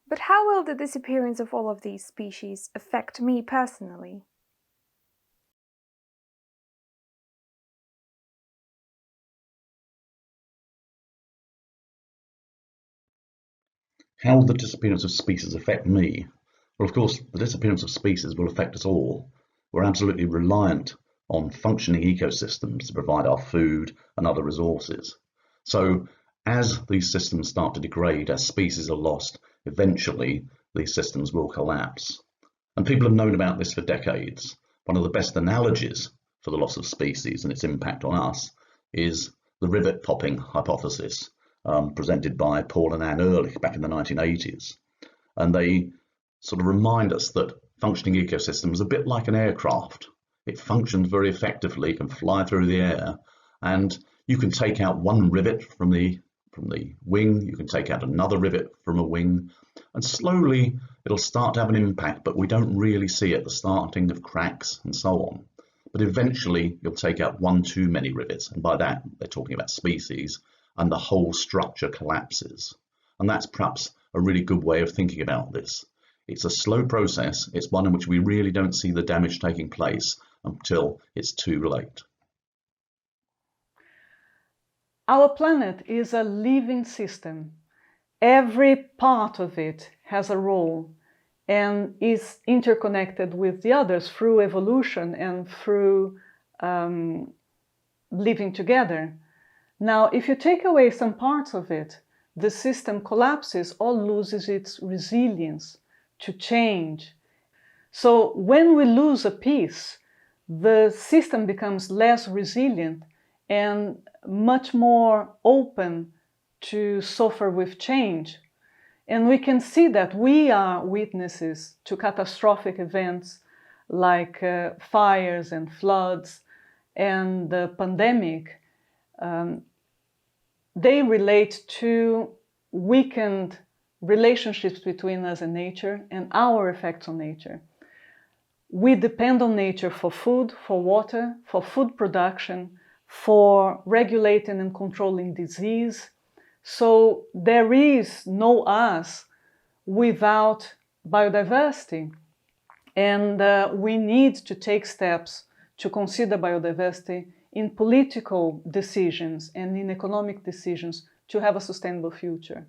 But how will the disappearance of all of these species affect me personally? How will the disappearance of species affect me? Well, of course, the disappearance of species will affect us all. We're absolutely reliant on functioning ecosystems to provide our food and other resources. So, as these systems start to degrade, as species are lost, eventually these systems will collapse. And people have known about this for decades. One of the best analogies for the loss of species and its impact on us is the rivet popping hypothesis, presented by Paul and Anne Ehrlich back in the 1980s. And they sort of remind us that functioning ecosystems are a bit like an aircraft. It functions very effectively, can fly through the air, and you can take out one rivet from the wing, you can take out another rivet from a wing, and slowly it'll start to have an impact, but we don't really see it, the starting of cracks and so on. But eventually you'll take out one too many rivets, and by that they're talking about species, and the whole structure collapses. And that's perhaps a really good way of thinking about this. It's a slow process. It's one in which we really don't see the damage taking place until it's too late. Our planet is a living system. Every part of it has a role and is interconnected with the others through evolution and through living together. Now, if you take away some parts of it, the system collapses or loses its resilience to change. So when we lose a piece, the system becomes less resilient and much more open to suffer with change. And we can see that we are witnesses to catastrophic events like fires and floods and the pandemic. They relate to weakened relationships between us and nature and our effects on nature. We depend on nature for food, for water, for food production, for regulating and controlling disease. So there is no us without biodiversity. And we need to take steps to consider biodiversity in political decisions and in economic decisions to have a sustainable future.